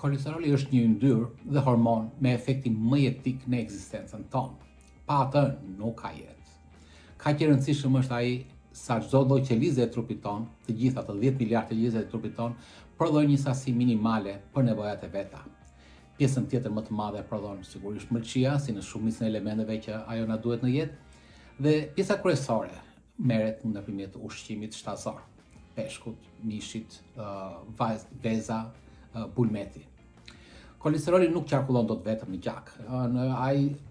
Kolesteroli është një yndyrë dhe hormon me efektin më jetik në ekzistencën tonë. Pa atë nuk ka jetë. Kaq i rëndësishëm është ai sa çdo lloj qelizje e trupit tonë, të gjitha të 10 miliardë qelizje e trupit tonë, prodhojnë një sasi minimale për nevojat e veta. Pjesën tjetër më të madhe prodhon sigurisht mëlçia, si në shumicën e elementeve që ajo na duhet në jetë, dhe pjesa kryesore merret nëpërmjet ushqimit shtazor, peshkut, mishit, veza, bulmeti. Kolesteroli nuk qarkullon dot vetëm në gjak.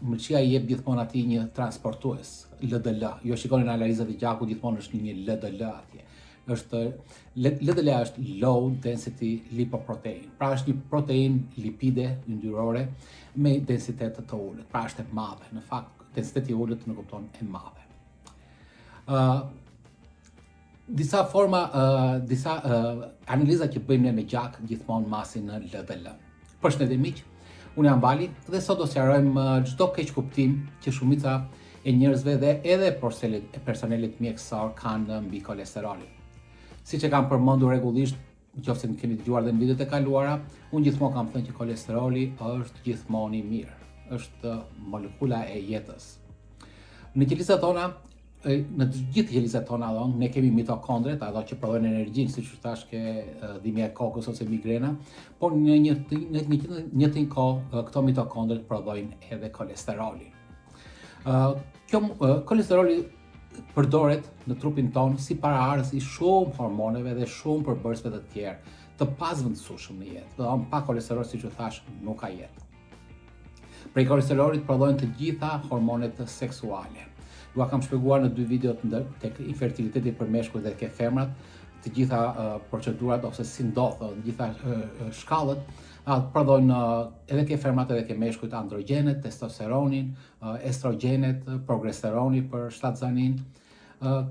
Mëlçia i jep gjithmonë atij një transportues, LDL. Jo shikoni në analizat e gjakut gjithmonë është një LDL atje. LDL është low density lipoprotein. Pra është një protein lipide yndyrore me densitet të ulët. Pra është e madhe. Në fakt, densiteti i ulët në kupton e madhe. Disa analiza që bëjmë ne me gjak gjithmonë masin në LDL. Përshëndetje miq, unë jam Vali dhe sot do sqarojmë çdo keq kuptim që shumica e njerëzve dhe edhe personelit mjekësor kanë mbi kolesterolin. Siç e kam përmendur rregullisht, nëse më keni dëgjuar dhe në videot e kaluara, unë gjithmonë kam thënë që kolesteroli është gjithmonë i mirë, është molekula e jetës. Në qelizat tona, në të gjithë qelizat tona ne kemi mitokondret, ato që prodhojnë energjinë, siç u thash ke dhimbja e kokës ose migrena, por në një kohë këto mitokondret prodhojnë edhe kolesterolin. Kolesteroli përdoret në trupin tonë si paraardhës i shumë hormoneve dhe shumë përbërësve të tjerë, të pazvendësueshëm në jetë. Do pa kolesterol, siç u thash, nuk ka jetë. Prej kolesterolit prodhohen të gjitha hormonet seksuale. Ju kam shpjeguar në 2 videot tek infertiliteti për meshkujt dhe ke femrat, të gjitha procedurat ose si ndodh, të gjitha shkallët prodhojnë edhe ke femrat edhe ke meshkujt androgjenet, testosteronin, estrogenet, progesteroni për shtatzanin.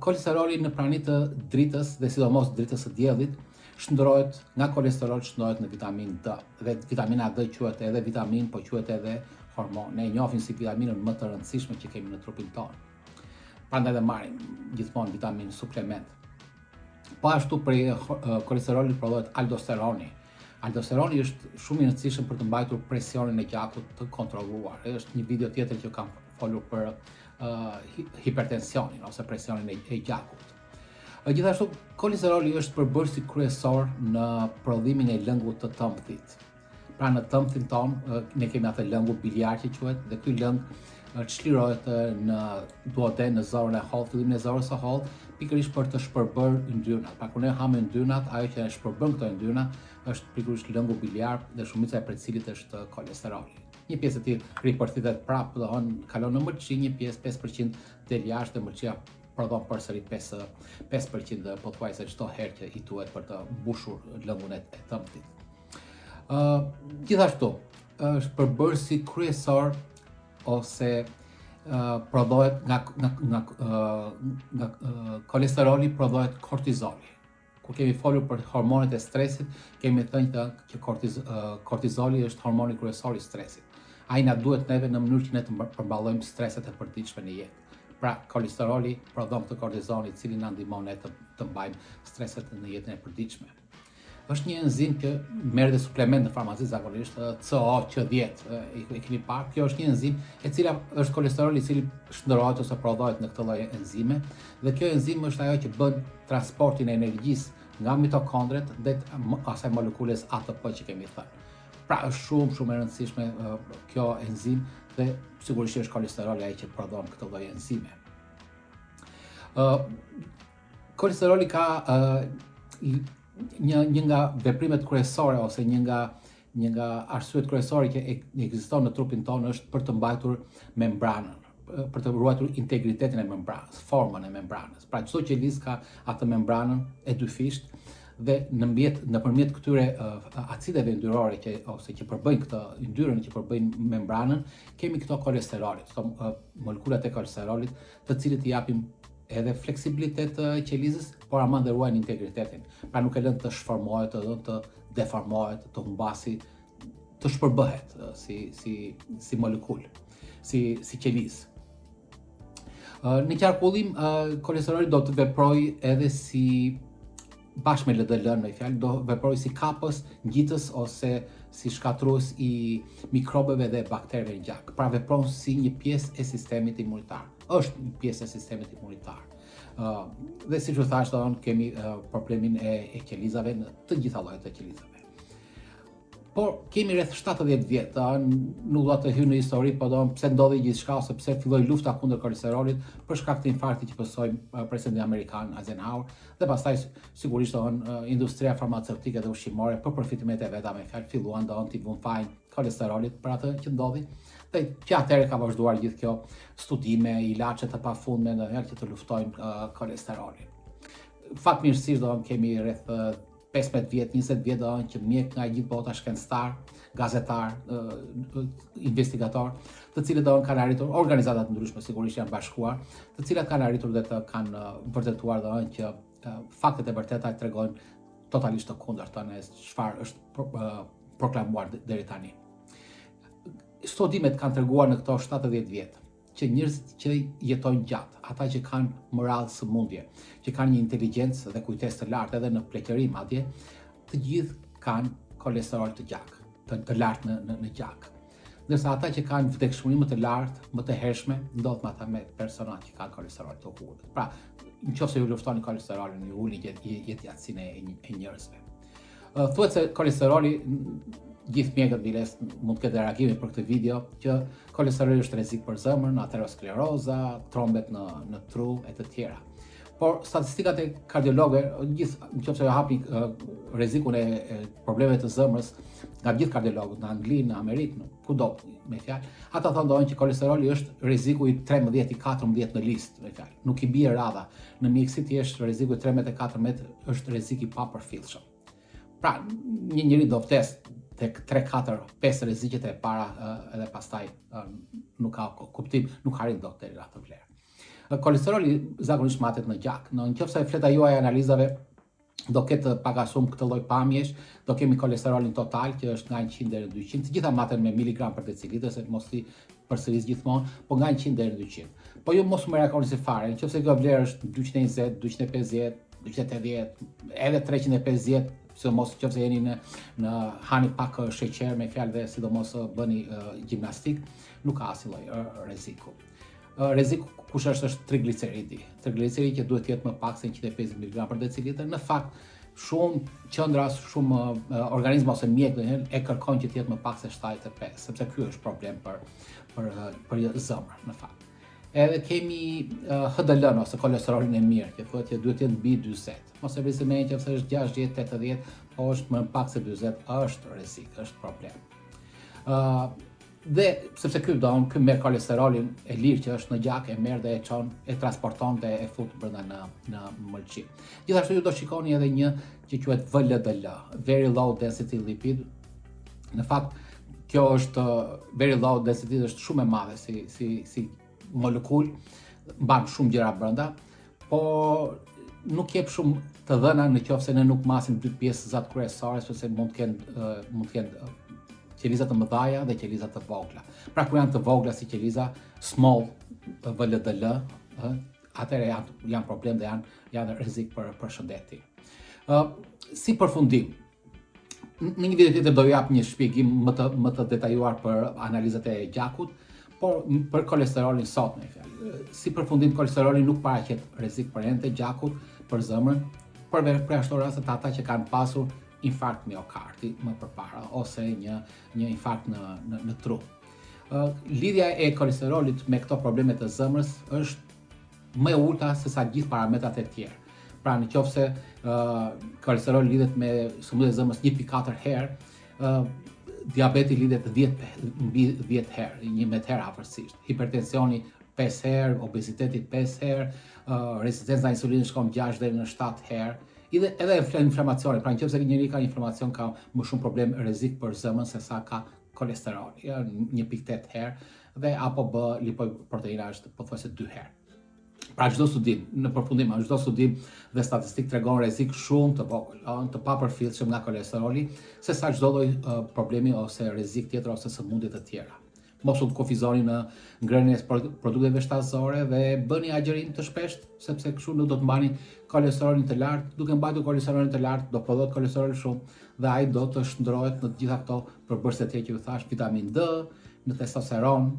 Kolesteroli në praninë të dritës dhe sidomos dritës së diellit shndrohet nga kolesterol shndrohet në vitaminë D. Dhe vitamina D quhet edhe vitaminë, po quhet edhe hormon. Ne e njohim si vitaminën më të rëndësishme që kemi në trupin tonë. Prandaj dhe marrim gjithmonë vitaminë suplement. Po ashtu prej kolesterolit prodhohet aldosteroni. Aldosteroni është shumë i rëndësishëm për të mbajtur presionin e gjakut të kontrolluar. Është një video tjetër që kam folur për hipertensionin ose presionin e gjakut. Gjithashtu, kolesteroli është përbërësi kryesor në prodhimin e lëngut të tëmbëthit. Pra në tëmbëthin tonë ne kemi atë lëngu biliar që quhet, dhe ky lëng çlirohet në duoden, në zorën e hollë, fillimin e zorës së hollë, pikërisht për të shpërbërë yndyrnat. Pra kur ne hamë yndyrnat, ajo që e shpërbën këto yndyrna është pikërisht lëngu biliar dhe shumica e cilit është kolesteroli. Një pjesë e tillë ripërthitet prapë, kalon në mëlçi, një pjesë 5% del jashtë dhe mëlçia prodhon përsëri 5% pothuajse çdo herë që i duhet për të mbushur lëngun e tëmbëthit. Gjithashtu, është përbërësi kryesor ose prodhohet nga kolesteroli prodhohet kortizoli. Kur kemi folur për hormonet e stresit, kemi thënë që kortizoli është hormoni kryesor i stresit. Ai na duhet neve në mënyrë që ne të përmballojmë streset e përditshme në jetë. Pra, kolesteroli prodhon këtë kortizol i cili na ndihmon ne të mbajmë streset në jetën e përditshme. Është një enzim që merr dhe suplement në farmaci zakonisht, CO10, e keni parë. Kjo është një enzim e cila është kolesteroli i cili shndrohet ose prodhohet në këtë lloj enzime, dhe kjo enzim është ajo që bën transportin e energjisë nga mitokondret dhe asaj molekules ATP që kemi thënë. Pra është shumë e rëndësishme kjo enzim dhe sigurisht është kolesteroli ai që prodhon këtë lloj enzime. Kolesteroli ka një nga veprimet kryesore ose një nga arsyet kryesore që ekziston në trupin tonë është për të mbajtur membranën, për të ruajtur integritetin e membranës, formën e membranës. Pra çdo qelizë ka atë membranën e dyfisht dhe nëpërmjet këtyre acideve yndyrore që përbëjnë këtë yndyrën që përbëjnë membranën, kemi këto kolesterolit, këto molekulat e kolesterolit, të cilët i japin edhe fleksibilitet të qelizës, por ama dhe ruajnë integritetin. Pra nuk e lënë të shformohet, të deformohet, të humbasi, të shpërbëhet si molekul, si qelizë. Në qarkullim, kolesteroli do të veprojë edhe si bashkë me LDL-n me fjalë do veprojë si kapës, ngjitës ose si shkatrues I mikrobeve dhe baktereve në gjak. Pra vepron si një pjesë e sistemit imunitar. Është një pjesë e sistemit imunitar. Dhe siç u thash, kemi problemin e qelizave në të gjitha llojet e qelizave. Por kemi rreth 70 vjet, nuk do të hyj në histori, po pse ndodhi gjithçka ose pse filloi lufta kundër kolesterolit për shkak të infarktit që pësoi presidenti amerikan Eisenhower dhe pastaj sigurisht industria farmaceutike dhe ushqimore për përfitimet e veta me fjalë filluan t'i vënë fajin kolesterolit për atë që ndodhi. Dhe që atëherë ka vazhduar gjithë kjo studime, ilaçe të pafundme në që të luftojnë kolesterolin. Fatmirësisht kemi rreth 15 vjet, 20 vjet që mjek nga gjithë bota shkencëtar, gazetar, investigator, të cilët kanë arritur, organizata të ndryshme sigurisht janë bashkuar, të cilat kanë arritur dhe të kanë vërtetuar që faktet e vërteta tregojnë totalisht të kundërtën e çfarë është proklamuar deri tani. Studimet kanë treguar në këto 70 vjet që njerëzit që jetojnë gjatë, ata që kanë moral sëmundje, që kanë një inteligjencë dhe kujtesë të lartë edhe në pleqëri madje, të gjithë kanë kolesterol të gjak, të lartë në gjak. Ndërsa ata që kanë vdekshmëri më të lartë, më të hershme, ndodh me ata me persona që kanë kolesterol të ulët. Pra, nëse ju luftoni kolesterolin, ju ulni jetësinë e njerëzve. Thuhet se kolesteroli gjithë mjekët biles mund të ketë reagime për këtë video që kolesteroli është rrezik për zemrën, ateroskleroza, trombet në tru e të tjera. Por statistikat e kardiologëve, nëse ju hapni rrezikun e problemeve të zemrës nga gjithë kardiologët në Angli, në Amerikë, kudo me fjalë, ata thonë që kolesteroli është rreziku I 13 I 14 në listë, me fjalë. Nuk I bie radha. Në mjekësi thjesht rreziku I 13 e 14 është rrezik I papërfillshëm. Pra, një njeri do vdes tek 3, 4, 5 rreziqet e para edhe pastaj nuk ka kuptim, nuk arrin dot deri atë vlerë. Kolesteroli zakonisht matet në gjak. Nëse fleta juaj e analizave do ketë pak a shumë këtë lloj pamjesh, do kemi kolesterolin total që është nga 100 deri në 200, të gjitha maten me miligram për decilitër, se mos I përsëris gjithmonë, po nga 100 deri në 200. Po ju mos më reagoni si fare, nëse kjo vlerë është 220, 250, 280, edhe 350, sidomos nëse jeni në hani pak sheqer me fjalë dhe sidomos bëni gjimnastik, nuk ka asnjë lloj rreziku. Rreziku kush është trigliceridi. Trigliceridi që duhet të jetë më pak se 150 mg për decilitër. Në fakt, shumë qendra, shumë organizma ose mjekët e kërkojnë që të jetë më pak se 75, sepse ky është problem për zemrën në fakt. Edhe kemi HDL-n ose kolesterolin e mirë, që thuhet që duhet të jetë mbi 40. Mos e vrisni mendje që është 60, 80, po është më pak se 40, është rrezik, është problem. Dhe sepse ky merr kolesterolin e lirë që është në gjak, e merr dhe e çon, e transporton dhe e fut brenda në mëlçi. Gjithashtu ju do shikoni edhe një që quhet VLDL, very low density lipid. Në fakt, kjo është very low density, është shumë e madhe si molekull, mban shumë gjëra brenda, por nuk jep shumë të dhëna nëse ne nuk masim dy pjesë kryesore, sepse mund të kenë qeliza të mëdha dhe qeliza të vogla. Pra kur janë të vogla si qeliza small VLDL, atëherë janë problem dhe janë rrezik për shëndetin. Si përfundim, në një video tjetër do jap një shpjegim më të detajuar për analizat e gjakut, por për kolesterolin sot me fjalë. Si përfundim, kolesteroli nuk paraqet rrezik për ende gjakut, për zemrën, për ashtu rastet ata që kanë pasur infarkt miokardi më përpara ose një infarkt në tru. Lidhja e kolesterolit me këto probleme të zemrës është më e ulta se sa gjithë parametrat e tjerë. Pra nëse kolesteroli lidhet me sëmundje e zemrës 1.4 herë, diabeti lidhet mbi 10 herë, 11 herë afërsisht. Hipertensioni 5 herë, obeziteti 5 herë, rezistenca në insulinë shkon 6 deri në 7 herë. Edhe inflamacioni, pra nëse njëri ka inflamacion ka më shumë problem rrezik për zemrën se sa ka kolesterol, 1.8 herë dhe apo lipoproteina është pothuajse 2 herë. Pra çdo studim, në përfundim, çdo studim dhe statistik tregon rrezik shumë të vogël, të papërfillshëm nga kolesteroli, se sa çdo lloj problemi ose rrezik tjetër ose sëmundje të tjera. Mos u kufizoni në ngrënien e produkteve shtazore dhe bëni agjerim të shpeshtë, sepse kështu nuk do të mbani kolesterolin të lartë. Duke mbajtur kolesterolin të lartë, do prodhohet kolesterol shumë dhe ai do të shndrohet në të gjitha këto përbërës të tjera që ju thash, vitamin D, në testosteron,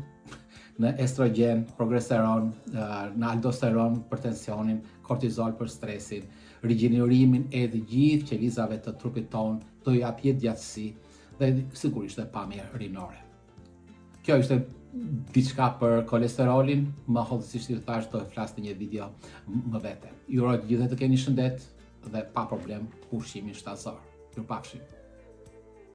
në estrogen, progesteron, në aldosteron për tensionin, kortizol për stresin, rigjenerimin e të gjithë qelizave të trupit ton, do i jap jetëgjatësi dhe sigurisht dhe pamje rinore. Kjo ishte diçka për kolesterolin, më hollësisht ju thash do të flas në një video më vete. Ju uroj të gjithë të keni shëndet dhe pa problem ushqimin shtazor. Mirupafshim.